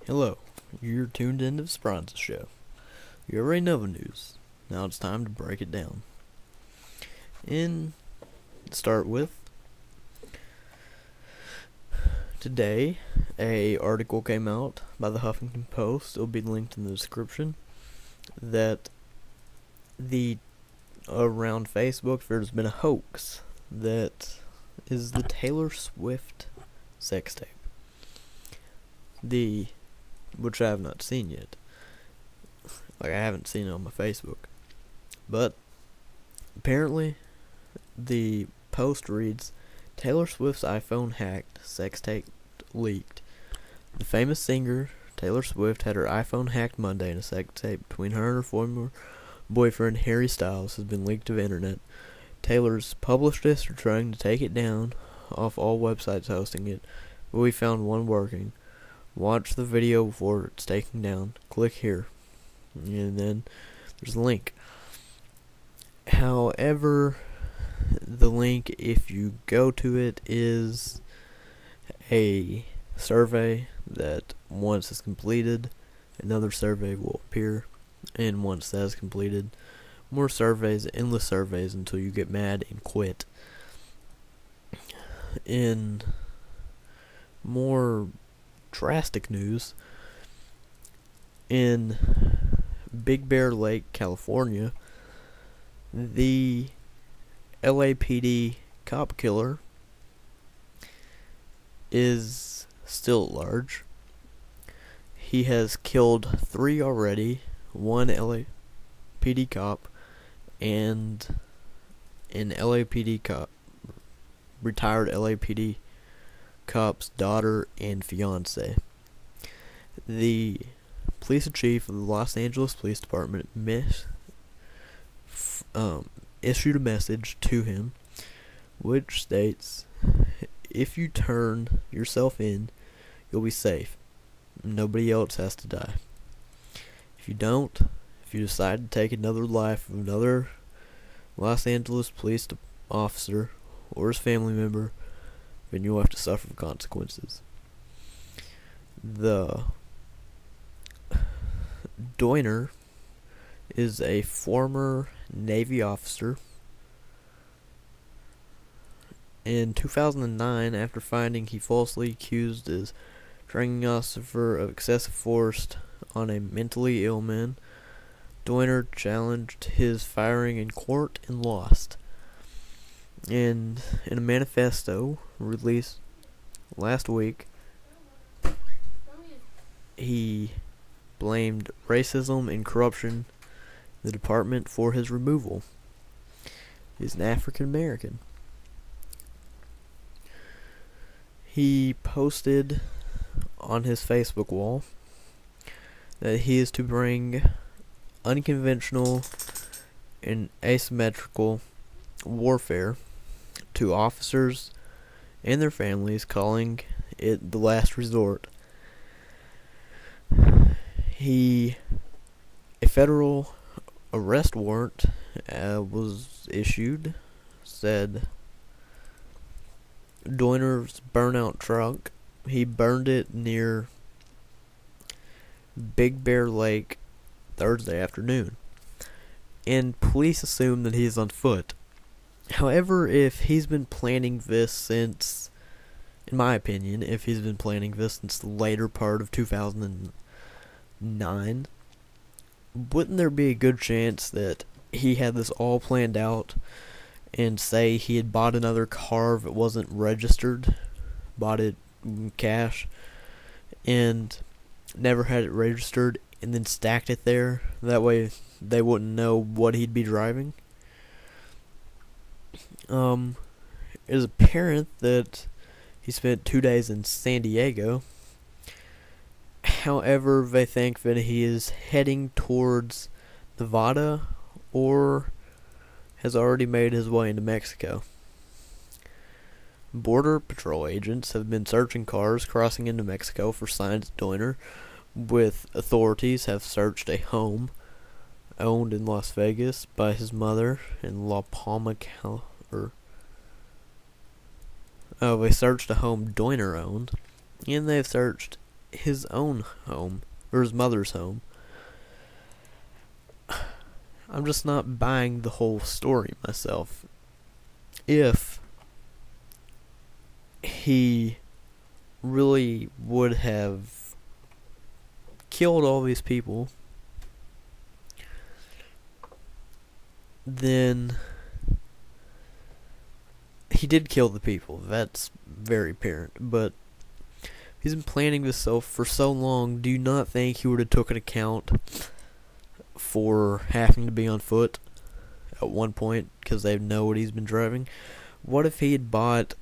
Hello, you're tuned into the Speranza Show. You already know the news. Now it's time to break it down. And start with today, a article came out by the Huffington Post. It'll be linked in the description. That around Facebook there's been a hoax that is the Taylor Swift sex tape. Which I have not seen yet. I haven't seen it on my Facebook. But apparently the post reads, Taylor Swift's iPhone hacked, sex tape leaked. The famous singer Taylor Swift had her iPhone hacked Monday, and a sex tape between her and her former boyfriend Harry Styles has been leaked to the internet. Taylor's publicists are trying to take it down off all websites hosting it, but we found one working. Watch the video before it's taken down. Click here. And then there's a link. However, the link, if you go to it, is a survey that once it's completed, another survey will appear. And once that is completed, more surveys, endless surveys until you get mad and quit. In more drastic news, in Big Bear Lake, California, the LAPD cop killer is still at large. He has killed 3 already, one LAPD cop and an LAPD cop, retired LAPD cop's daughter and fiance. The police chief of the Los Angeles Police Department issued a message to him which states, if you turn yourself in, you'll be safe. Nobody else has to die. If you don't, if you decide to take another life of another Los Angeles police officer or his family member, then you'll have to suffer the consequences. The Doiner is a former Navy officer. In 2009, after finding he falsely accused his training officer of excessive force on a mentally ill man, Doiner challenged his firing in court and lost. And in a manifesto released last week, he blamed racism and corruption in the department for his removal. He's an African American. He posted on his Facebook wall that he is to bring unconventional and asymmetrical warfare to officers and their families, calling it the last resort. A federal arrest warrant was issued, said Doiner's burnout truck, he burned it near Big Bear Lake Thursday afternoon, and police assume that he is on foot. However, if he's been planning this since, in my opinion, if he's been planning this since the later part of 2009, wouldn't there be a good chance that he had this all planned out, and say he had bought another car that wasn't registered, bought it in cash, and never had it registered, and then stacked it there? That way they wouldn't know what he'd be driving. It is apparent that he spent 2 days in San Diego. However, they think that he is heading towards Nevada or has already made his way into Mexico. Border Patrol agents have been searching cars crossing into Mexico for signs of Doiner, with authorities have searched a home owned in Las Vegas by his mother in La Palma, they searched a home Doiner owned, and they've searched his own home, or his mother's home. I'm just not buying the whole story myself. If he really would have killed all these people, then he did kill the people. That's very apparent. But he's been planning this for so long. Do you not think he would have took an account for having to be on foot at one point because they know what he's been driving? What if he had bought...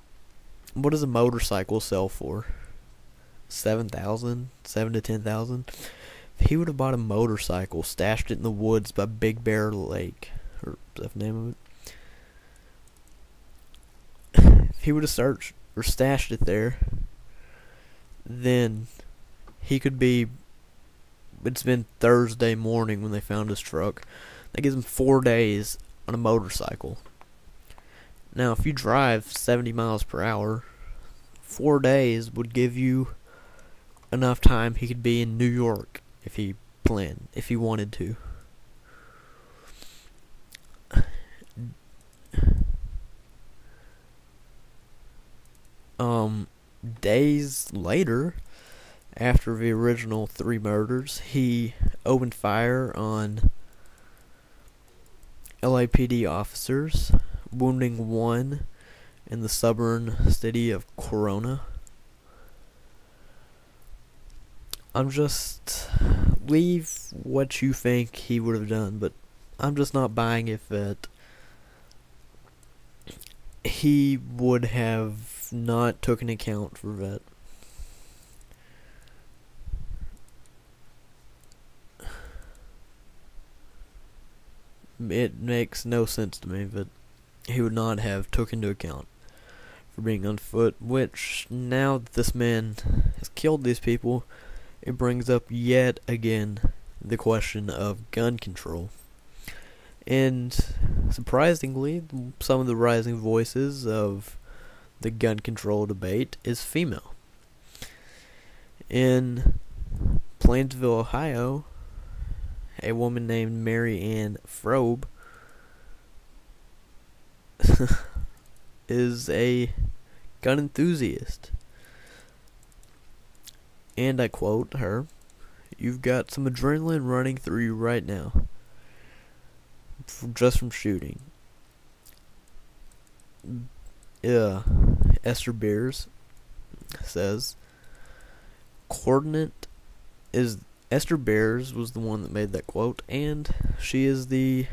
What does a motorcycle sell for? $7,000? $7,000 to $10,000? If he would have bought a motorcycle, stashed it in the woods by Big Bear Lake, or is that the name of it? If he would have stashed it there, then he could be... It's been Thursday morning when they found his truck. That gives him 4 days on a motorcycle. Now, if you drive 70 miles per hour, 4 days would give you enough time he could be in New York if he wanted to. Days later, after the original 3 murders, he opened fire on LAPD officers, wounding 1 in the suburban city of Corona. I'm just... leave what you think he would have done, but I'm just not buying it that he would have not taken account for that. It makes no sense to me that he would not have took into account for being on foot, which, now that this man has killed these people, it brings up yet again the question of gun control. And surprisingly, some of the rising voices of the gun control debate is female. In Plainsville, Ohio, a woman named Mary Ann Frobe is a gun enthusiast. And I quote her, "You've got some adrenaline running through you right now, just from shooting." Esther Beers says, Esther Beers was the one that made that quote, and she is the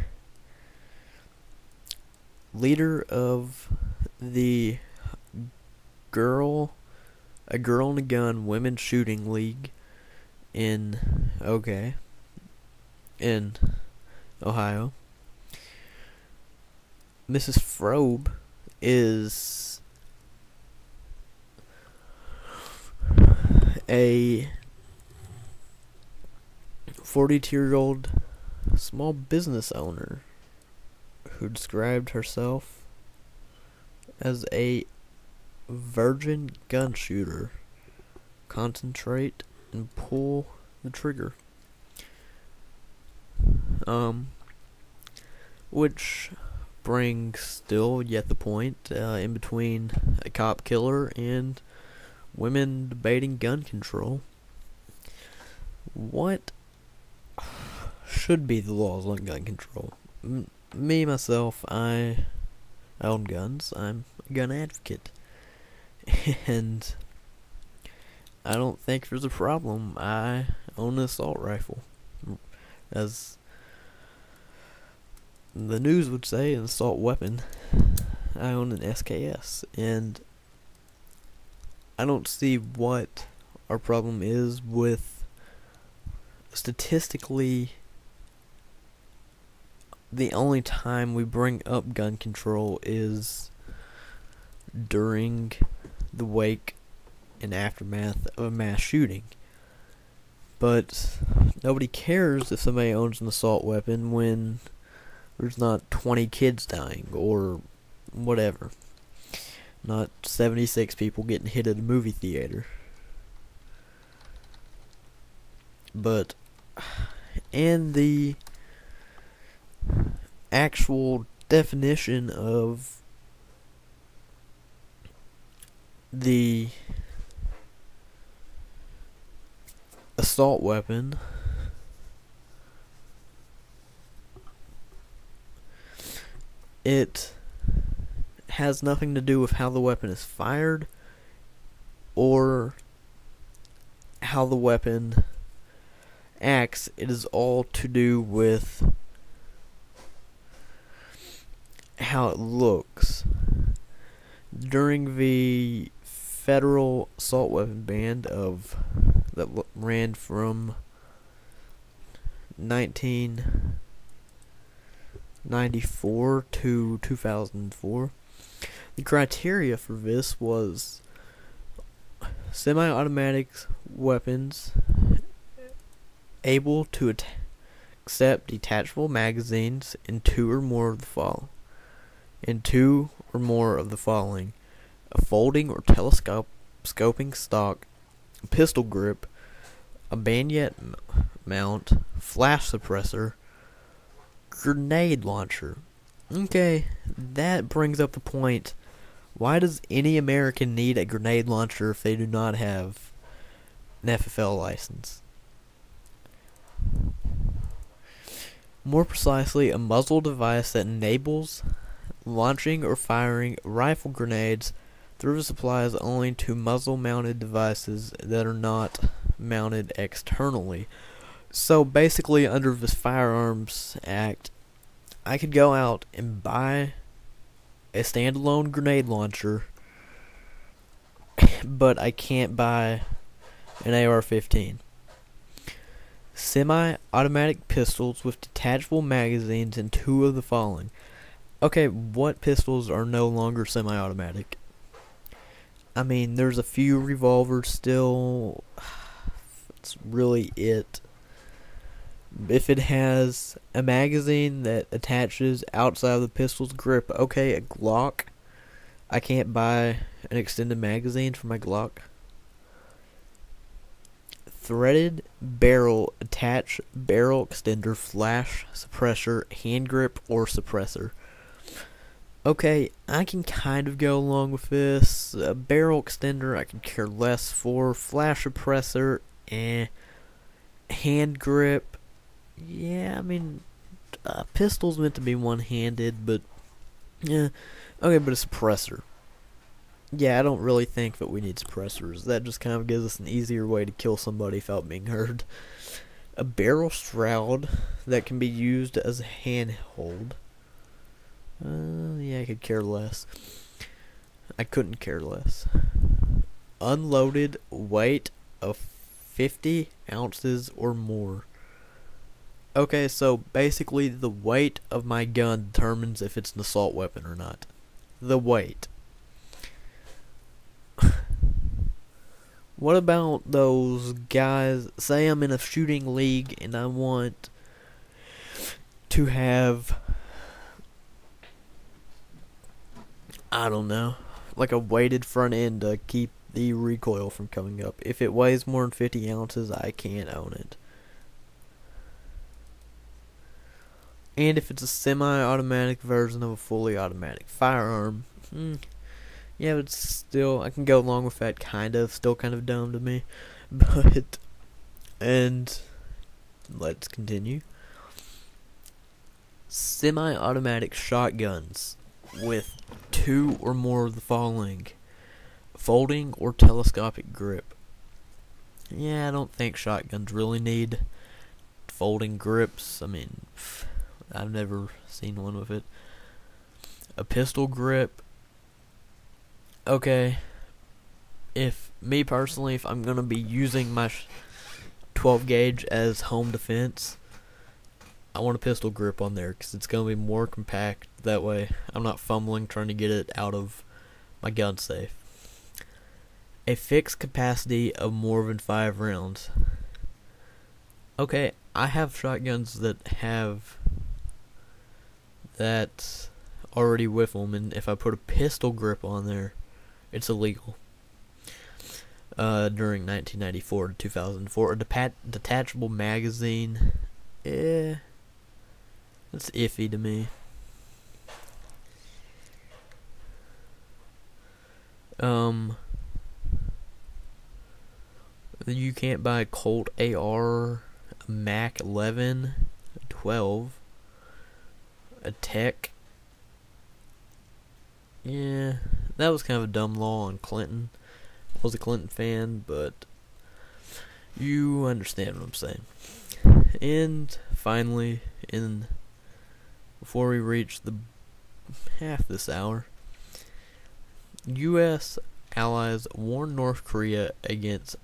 leader of the A Girl and a Gun Women's Shooting League in Ohio. Mrs. Frobe is a 42-year-old small business owner who described herself as a virgin gun shooter. Concentrate and pull the trigger. Which brings still yet the point in between a cop killer and women debating gun control. What should be the laws on gun control? Myself, I own guns. I'm a gun advocate. And I don't think there's a problem. I own an assault rifle. As the news would say, an assault weapon. I own an SKS. And I don't see what our problem is with statistically the only time we bring up gun control is during the wake and aftermath of a mass shooting. But nobody cares if somebody owns an assault weapon when there's not 20 kids dying or whatever. Not 76 people getting hit at a movie theater. but in the actual definition of the assault weapon, it has nothing to do with how the weapon is fired or how the weapon acts. It is all to do with how it looks. During the federal assault weapon ban that ran from 1994 to 2004, the criteria for this was semi-automatic weapons able to accept detachable magazines in two or more of the following: a folding or telescoping stock, a pistol grip, a bayonet mount, flash suppressor, grenade launcher. Okay, that brings up the point. Why does any American need a grenade launcher if they do not have an FFL license? More precisely, a muzzle device that enables launching or firing rifle grenades through the supplies only to muzzle-mounted devices that are not mounted externally. So basically, under this Firearms Act, I could go out and buy a standalone grenade launcher, but I can't buy an AR-15. Semi-automatic pistols with detachable magazines in two of the following. Okay, what pistols are no longer semi-automatic? I mean, there's a few revolvers still. That's really it. If it has a magazine that attaches outside of the pistol's grip, okay, a Glock. I can't buy an extended magazine for my Glock. Threaded barrel, attach barrel extender, flash suppressor, hand grip, or suppressor. Okay, I can kind of go along with this. A barrel extender I can care less for. Flash suppressor, hand grip, yeah, I mean, pistol's meant to be one-handed, but yeah. Okay, but a suppressor. Yeah, I don't really think that we need suppressors. That just kind of gives us an easier way to kill somebody without being heard. A barrel shroud that can be used as a handhold. Yeah, I could care less. I couldn't care less. Unloaded weight of 50 ounces or more. Okay, so basically the weight of my gun determines if it's an assault weapon or not. The weight. What about those guys, say I'm in a shooting league and I want to have, I don't know, like a weighted front end to keep the recoil from coming up. If it weighs more than 50 ounces, I can't own it. And if it's a semi-automatic version of a fully automatic firearm, yeah, but still, I can go along with that, still kind of dumb to me. But, and, let's continue. Semi-automatic shotguns with two or more of the following: folding or telescopic grip. Yeah, I don't think shotguns really need folding grips. I mean, I've never seen one with it. A pistol grip. Okay, if I'm gonna be using my 12 gauge as home defense, I want a pistol grip on there because it's gonna be more compact. That way, I'm not fumbling trying to get it out of my gun safe. A fixed capacity of more than 5 rounds. Okay, I have shotguns that have that already with them, and if I put a pistol grip on there, it's illegal. during 1994 to 2004. A detachable magazine, that's iffy to me. You can't buy a Colt AR, a Mac 11, a 12, a Tech. Yeah, that was kind of a dumb law on Clinton. I was a Clinton fan, but you understand what I'm saying. And finally, before we reach the half this hour, U.S. allies warn North Korea against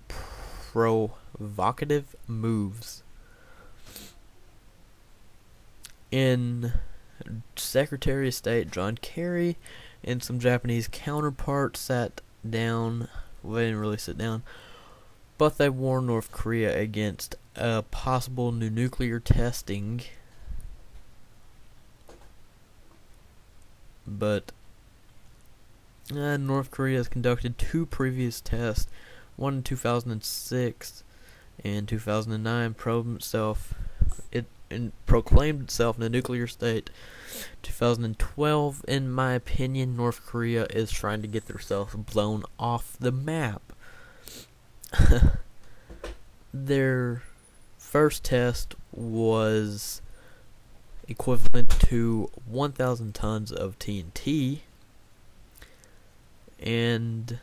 provocative moves. In Secretary of State John Kerry and some Japanese counterparts sat down. Well, they didn't really sit down, but they warned North Korea against possible new nuclear testing. But North Korea has conducted 2 previous tests, one in 2006 and 2009, proclaimed itself in a nuclear state. 2012, in my opinion, North Korea is trying to get themselves blown off the map. Their first test was equivalent to 1,000 tons of TNT and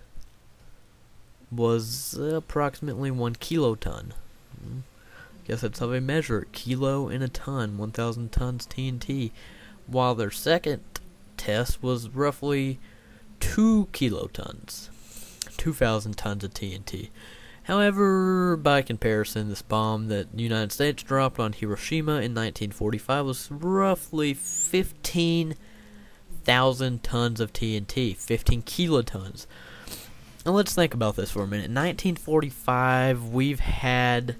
was approximately 1 kiloton. Guess that's how they measure it. Kilo in a ton, 1,000 tons TNT. While their second test was roughly 2 kilotons, 2,000 tons of TNT. However, by comparison, this bomb that the United States dropped on Hiroshima in 1945 was roughly 15,000 tons of TNT, 15 kilotons. Now let's think about this for a minute. In 1945, we've had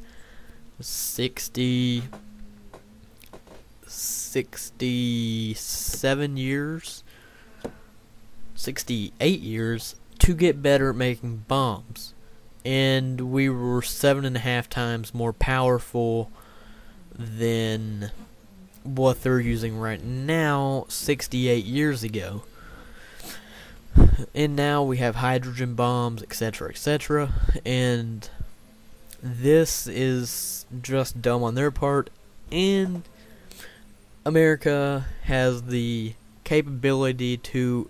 67 years, 68 years to get better at making bombs. And we were 7.5 times more powerful than what they're using right now 68 years ago. And now we have hydrogen bombs, etc., etc. And this is just dumb on their part. And America has the capability to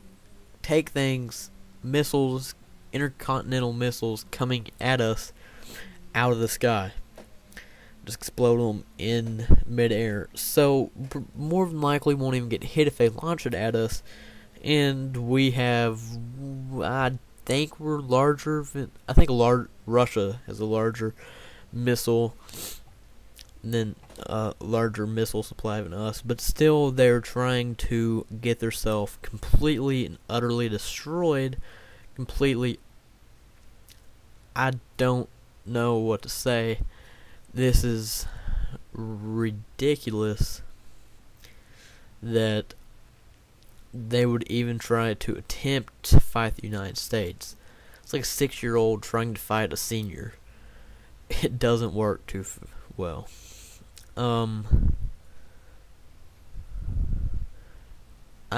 take things, missiles, intercontinental missiles coming at us out of the sky, just explode them in midair. So more than likely won't even get hit if they launch it at us. And we have, I think we're larger. I think Russia has a larger missile than larger missile supply than us, but still they're trying to get themselves completely and utterly destroyed. Completely, I don't know what to say. This is ridiculous that they would even try to attempt to fight the United States. It's like a 6-year-old trying to fight a senior. It doesn't work too well. I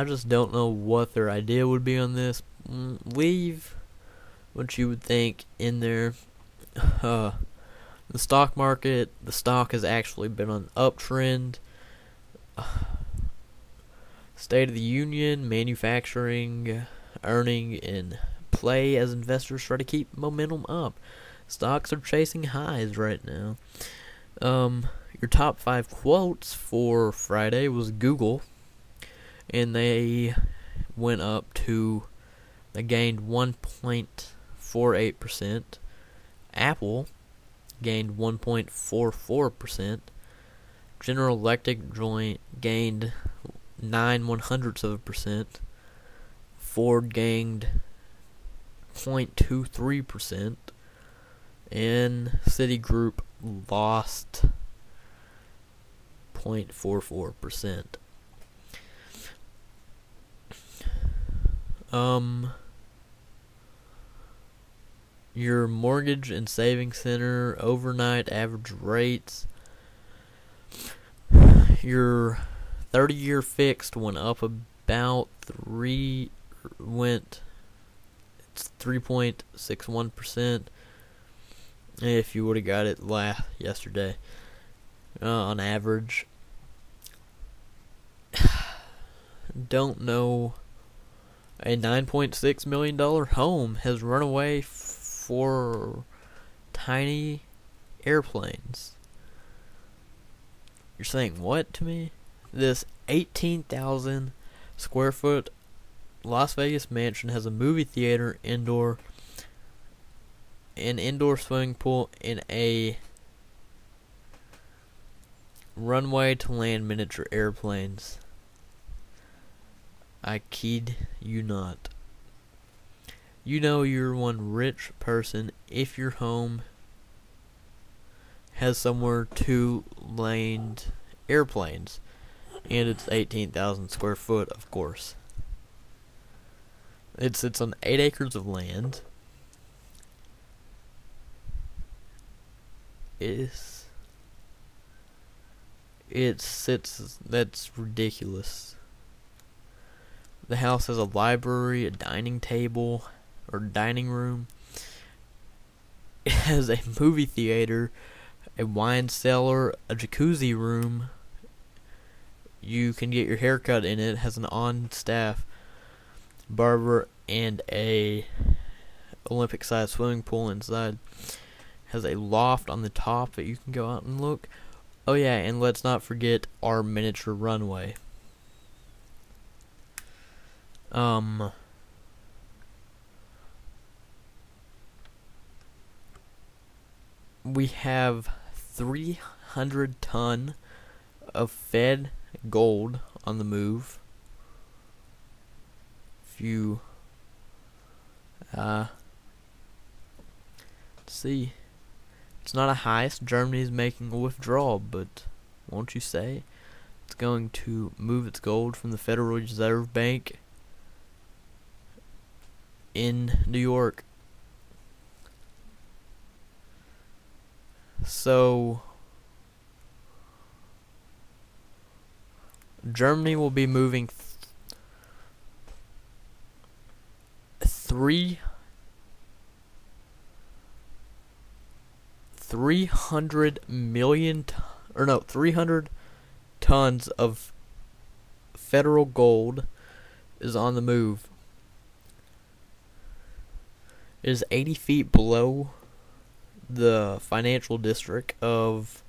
just don't know what their idea would be on this. Leave what you would think in there. The stock market, the stock has actually been on an uptrend. State of the Union, manufacturing, earning in play as investors try to keep momentum up. Stocks are chasing highs right now. Your top 5 quotes for Friday was Google, and they went up to, they gained 1.48%. Apple gained 1.44%. General Electric gained 0.09%. Ford gained 0.23%. And Citigroup lost 0.44%. your mortgage and savings center overnight average rates. Your 30-year fixed went up about 3.61% if you would have got it yesterday on average. Don't know. A $9.6 million home has run away for tiny airplanes. You're saying what to me? This 18,000 square foot Las Vegas mansion has a movie theater, an indoor swimming pool, and a runway to land miniature airplanes. I kid you not. You know you're one rich person if your home has somewhere to land airplanes. And it's 18,000 square foot, of course. It's on 8 acres of land. That's ridiculous. The house has a library, a dining table, or dining room. It has a movie theater, a wine cellar, a jacuzzi room. You can get your hair cut in it. It has an on-staff barber and a Olympic-sized swimming pool inside. It has a loft on the top that you can go out and look. Oh yeah, and let's not forget our miniature runway. We have 300 ton of Fed gold on the move. If you see, it's not a heist. Germany's making a withdrawal, but won't you say it's going to move its gold from the Federal Reserve Bank in New York. So Germany will be moving 300 tons of federal gold is on the move. It is 80 feet below the financial district of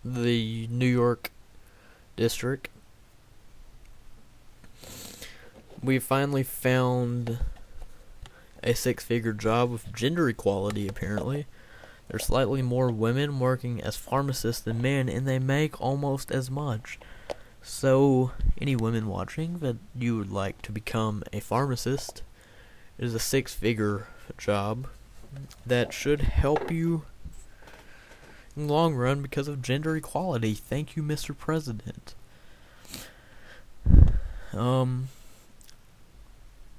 the New York district. We finally found a 6-figure job with gender equality, apparently. There's slightly more women working as pharmacists than men, and they make almost as much. So, any women watching that you would like to become a pharmacist, it is a 6-figure job that should help you in the long run because of gender equality. Thank you, Mr. President.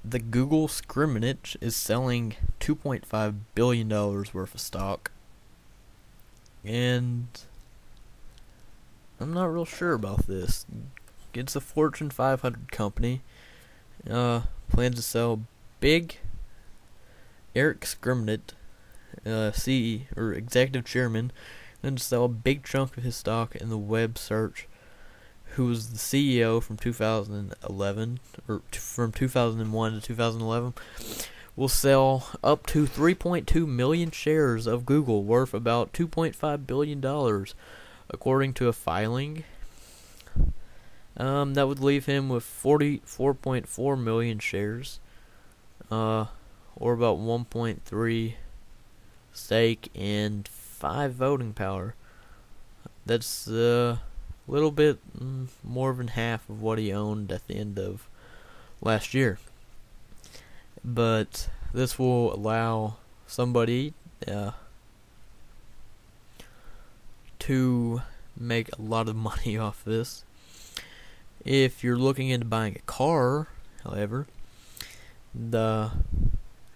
The Google scrimmage is selling $2.5 billion worth of stock. And I'm not real sure about this. It's a Fortune 500 company. Plans to sell big. Eric Scrimmett, executive chairman, and to sell a big chunk of his stock in the web search, who was the CEO from 2011, or from 2001 to 2011, will sell up to 3.2 million shares of Google, worth about $2.5 billion, according to a filing. That would leave him with 44.4 million shares, or about 1.3 stake and 5 voting power. That's little bit more than half of what he owned at the end of last year. But this will allow somebody to make a lot of money off this. If you're looking into buying a car, however, the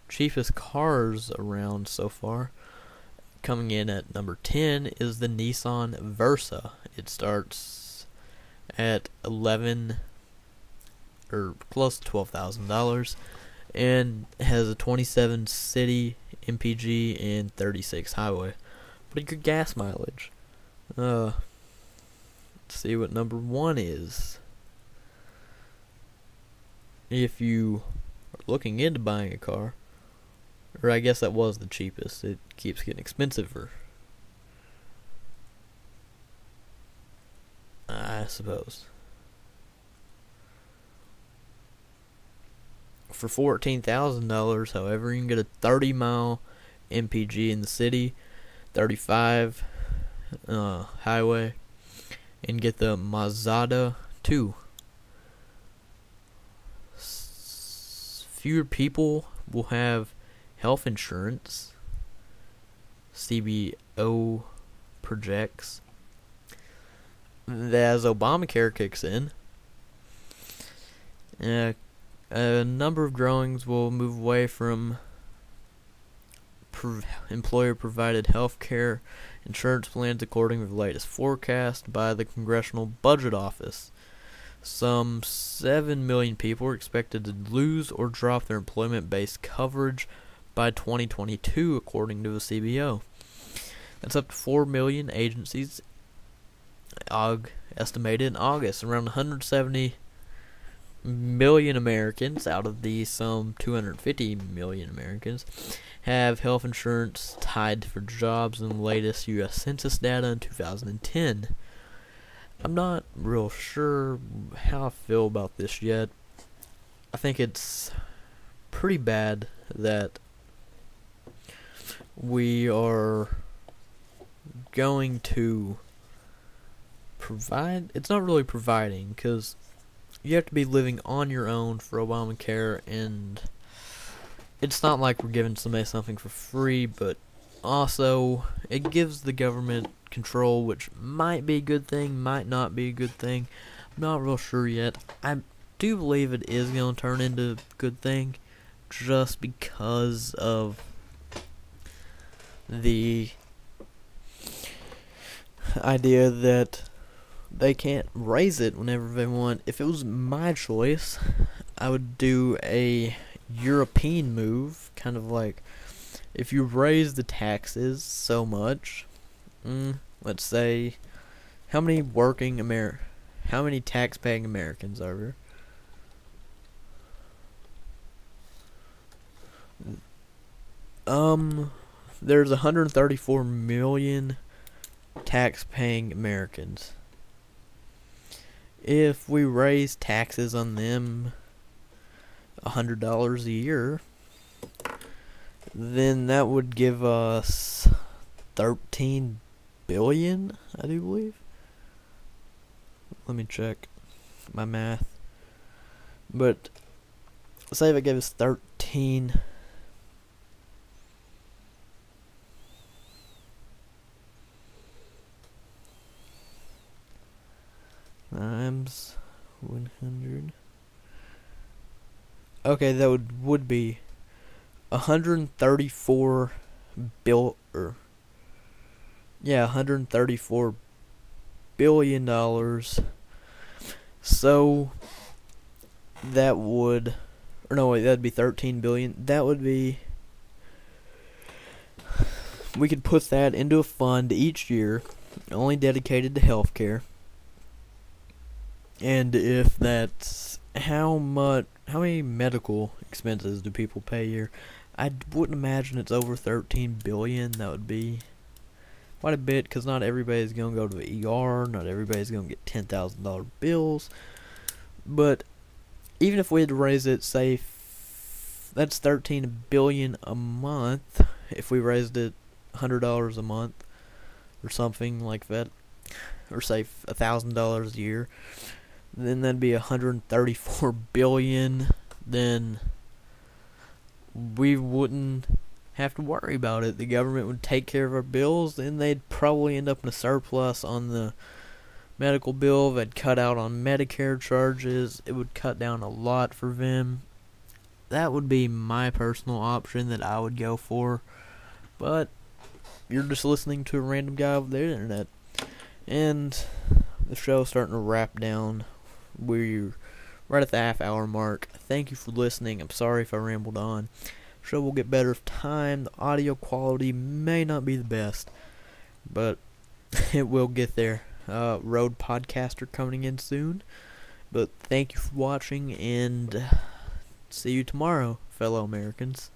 cheapest cars around so far, coming in at number 10, is the Nissan Versa. It starts at 11 or close to $12,000 and has a 27 city MPG and 36 highway. Pretty good gas mileage. Let's see what number 1 is. If you are looking into buying a car, or I guess that was the cheapest. It keeps getting expensive, I suppose. For $14,000, however, you can get a 30-mile MPG in the city, 35 highway, and get the Mazda 2. Fewer people will have health insurance, CBO projects. As Obamacare kicks in, a number of growings will move away from employer-provided health care insurance plans according to the latest forecast by the Congressional Budget Office. Some 7 million people are expected to lose or drop their employment-based coverage by 2022, according to the CBO. That's up to 4 million agencies estimated in August. Around 170 million Americans out of the some 250 million Americans have health insurance tied for jobs in the latest U.S. Census data in 2010. I'm not real sure how I feel about this yet. I think it's pretty bad that we are going to provide. It's not really providing, because you have to be living on your own for Obamacare, and it's not like we're giving somebody something for free, but also it gives the government control, which might be a good thing, might not be a good thing. I'm not real sure yet. I do believe it is going to turn into a good thing, just because of the idea that they can't raise it whenever they want. If it was my choice, I would do a European move, kind of like if you raise the taxes so much, let's say, how many tax-paying Americans are there? There's 134 million tax-paying Americans. If we raise taxes on them $100 a year, then that would give us 13 billion, I do believe. Let me check my math. But say if it gave us 13 times 100. Okay, that would be 134 $134 billion. So that would, or no wait, that'd be 13 billion. That would be, we could put that into a fund each year, only dedicated to healthcare. And if that's how many medical expenses do people pay a year? I wouldn't imagine it's over 13 billion. That would be quite a bit, because not everybody's going to go to the ER, not everybody's going to get $10,000 bills. But even if we had to raise it, say, that's 13 billion a month, if we raised it $100 a month, or something like that, or say $1,000 a year, then that'd be 134 billion. Then we wouldn't have to worry about it. The government would take care of our bills, and they'd probably end up in a surplus on the medical bill. They'd cut out on Medicare charges. It would cut down a lot for them. That would be my personal option that I would go for. But you're just listening to a random guy over the internet. And the show's starting to wrap down. We're right at the half-hour mark. Thank you for listening. I'm sorry if I rambled on. The show will get better with time. The audio quality may not be the best, but it will get there. Road podcaster coming in soon. But thank you for watching, and see you tomorrow, fellow Americans.